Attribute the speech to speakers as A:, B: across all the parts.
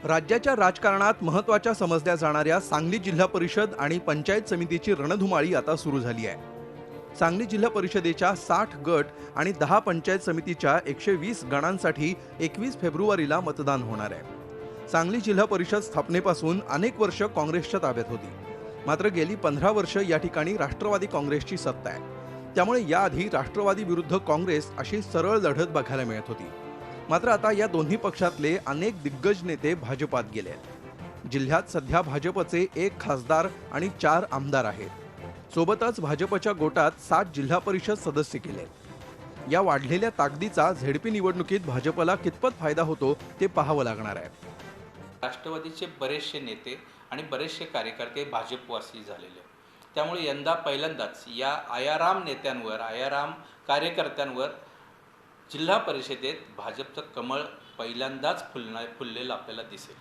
A: राज्याच्या राजकारणात महत्त्वाच्या समजल्या जाणाऱ्या सांगली जिल्हा परिषद आणि पंचायत समितीची रणधुमाळी आता सुरू झाली आहे। सांगली जिल्हा परिषदेच्या 60 गट आणि 10 पंचायत समितीच्या 120 गणांसाठी 21 फेब्रुवारीला मतदान होणार आहे। सांगली जिल्हा परिषद स्थापनेपासून अनेक वर्ष काँग्रेसच्या ताब्यात होती, मात्र गेली 15 वर्ष या ठिकाणी राष्ट्रवादी काँग्रेसची सत्ता आहे। त्यामुळे याआधी राष्ट्रवादी विरुद्ध काँग्रेस अशी सरळ लढत बघायला मिळत होती। मात्र आता या दोन्ही पक्षातले अनेक दिग्गज नेते भाजपात गेले आहेत। जिल्ह्यात सध्या भाजपचे 1 खासदार आणि 4 आमदार आहेत। सोबतच भाजपच्या गोटात 7 जिल्हा परिषद सदस्य केले। या वाढलेल्या ताकदीचा झेडपी निवडणुकीत भाजपला कितपत फायदा होतो ते पाहावं लागणार आहे।
B: राष्ट्रवादीचे बरेचसे नेते आणि बरेचसे कार्यकर्ते भाजपवासी झालेले, त्यामुळे यंदा पहिल्यांदाच या आयाराम नेत्यांवर, आयाराम कार्यकर्त्यांवर जिल्हा परिषदेत भाजपचं कमळ पहिल्यांदाच फुललेलं आपल्याला दिसेल।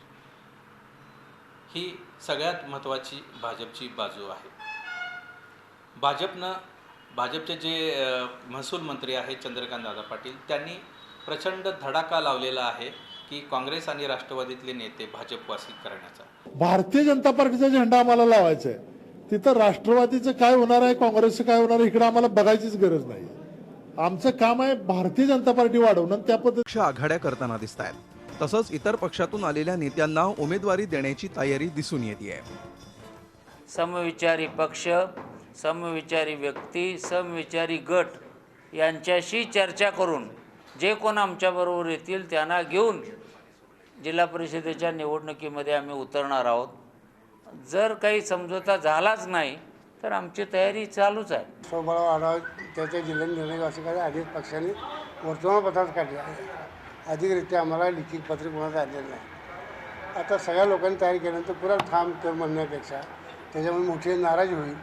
B: ही सगळ्यात महत्त्वाची भाजपची बाजू आहे। भाजपचे जे महसूल मंत्री आहेत चंद्रकांत दादा पाटील, त्यांनी प्रचंड धडाका लावलेला आहे की काँग्रेस आणि राष्ट्रवादीतले नेते भाजपवासी करण्याचा।
C: भारतीय जनता पार्टीचा झेंडा आम्हाला लावायचा आहे, तिथं राष्ट्रवादीचं काय होणार आहे, काँग्रेसचं काय होणार आहे इकडे आम्हाला बघायचीच गरज नाही। आमचं काम आहे भारतीय जनता पार्टी वाढवणं, त्या पद्धतीने
A: आघाड्या करताना दिसत आहेत। तसंच इतर पक्षातून आलेल्या नेत्यांना उमेदवारी देण्याची तयारी दिसून येते।
D: समविचारी पक्ष, समविचारी व्यक्ती, समविचारी गट यांच्याशी चर्चा करून जे कोण आमच्याबरोबर येतील त्यांना घेऊन जिल्हा परिषदेच्या निवडणुकीमध्ये आम्ही उतरणार आहोत। जर काही समझोता झालाच नाही तर आमची तयारी चालूच आहे।
E: स्वबळावर आढावा त्याच्या जिल्हा निर्णय असं काय आधीच पक्षाने वर्तमानपत्रात काढले आहे। अधिकरित्या आम्हाला लिखित पत्र कोणाचं आलेलं नाही। आता सगळ्या लोकांनी तयारी केल्यानंतर पुरा ठाम कर म्हणण्यापेक्षा त्याच्यामुळे मोठी नाराज होईल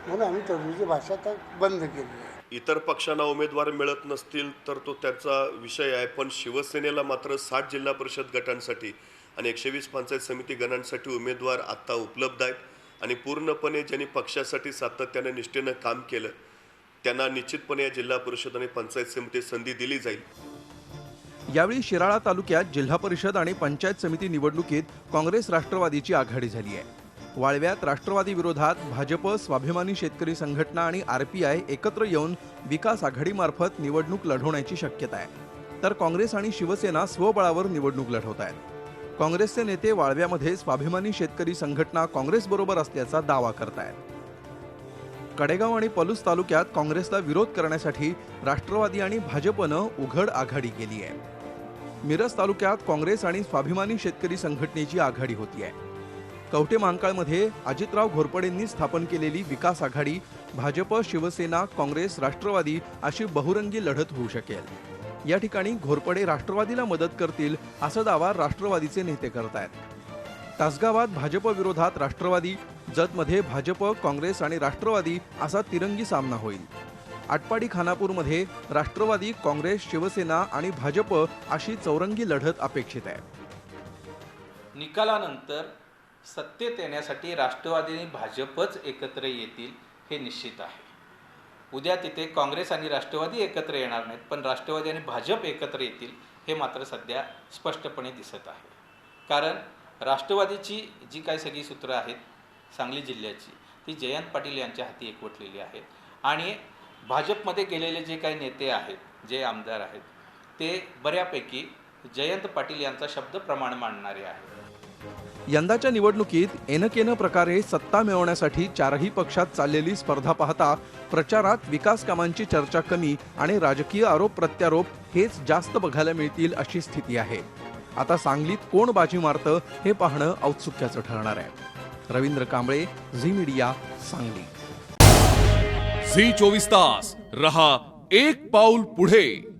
E: म्हणून आम्ही तरुणीची भाषा आता बंद केली आहे।
F: इतर पक्षांना उमेदवार मिळत नसतील तर तो त्याचा विषय आहे, पण शिवसेनेला मात्र 60 जिल्हा परिषद गटांसाठी आणि 120 पंचायत समिती गणांसाठी उमेदवार आता उपलब्ध आहेत आणि पूर्णपणे ज्यांनी पक्षासाठी सातत्याने निष्ठेनं काम केलं त्यांना निश्चितपणे या जिल्हा परिषद आणि पंचायत समिती संधी दिली जाईल।
A: यावेळी शिराळा तालुक्यात जिल्हा परिषद आणि पंचायत समिती निवडणुकीत काँग्रेस राष्ट्रवादीची आघाडी झाली आहे। वाळव्यात राष्ट्रवादी विरोधात भाजप, स्वाभिमानी शेतकरी संघटना आणि RPI एकत्र येऊन विकास आघाडीमार्फत निवडणूक लढवण्याची शक्यता आहे, तर काँग्रेस आणि शिवसेना स्वबळावर निवडणूक लढवत आहेत। काँग्रेसचे नेते वाळव्यामध्ये स्वाभिमानी शेतकरी संघटना काँग्रेसबरोबर असल्याचा दावा करतायत। कडेगाव आणि पलूस तालुक्यात काँग्रेसला विरोध करण्यासाठी राष्ट्रवादी आणि भाजपनं उघड आघाडी केली आहे। मिरज तालुक्यात काँग्रेस आणि स्वाभिमानी शेतकरी संघटनेची आघाडी होती आहे। कवठे महांकाळमध्ये अजितराव घोरपडेंनी स्थापन केलेली विकास आघाडी भाजप, शिवसेना, काँग्रेस, राष्ट्रवादी अशी बहुरंगी लढत होऊ शकेल। या ठिकाणी घोरपडे राष्ट्रवादीला मदत करतील असा दावा राष्ट्रवादीचे नेते करतायत। तासगावात भाजप विरोधात राष्ट्रवादी, जतमध्ये भाजप, काँग्रेस आणि राष्ट्रवादी असा तिरंगी सामना होईल। आटपाडी खानापूरमध्ये राष्ट्रवादी, काँग्रेस, शिवसेना आणि भाजप अशी चौरंगी लढत अपेक्षित आहे।
B: निकालानंतर सत्तेत येण्यासाठी राष्ट्रवादी आणि भाजपच एकत्र येतील हे निश्चित आहे। उद्या तिथे काँग्रेस आणि राष्ट्रवादी एकत्र येणार नाहीत, पण राष्ट्रवादी आणि भाजप एकत्र येतील हे मात्र सध्या स्पष्टपणे दिसत आहे। कारण राष्ट्रवादीची जी काही सगळी सूत्र आहेत सांगली जिल्ह्याची ती जयंत पाटील यांच्या हाती एकवटलेली आहेत आणि भाजपमध्ये गेलेले जे काही नेते आहेत, जे आमदार आहेत, ते बऱ्यापैकी जयंत पाटील यांचा शब्द प्रमाण मानणारे आहेत।
A: यंदाच्या निवडणुकीत एनकेन प्रकारे सत्ता मिळवण्यासाठी चारही पक्षात चाललेली स्पर्धा पाहता प्रचारात विकास कामांची चर्चा कमी आणि राजकीय आरोप प्रत्यारोप हेच जास्त बघायला मिळतील अशी स्थिती आहे। आता सांगलीत कोण बाजी मारतं हे पाहणं औत्सुक्याचं ठरणार आहे। रवींद्र कांबळे, झी मीडिया, सांगली।
G: झी 24 तास रहा एक पाऊल पुढे।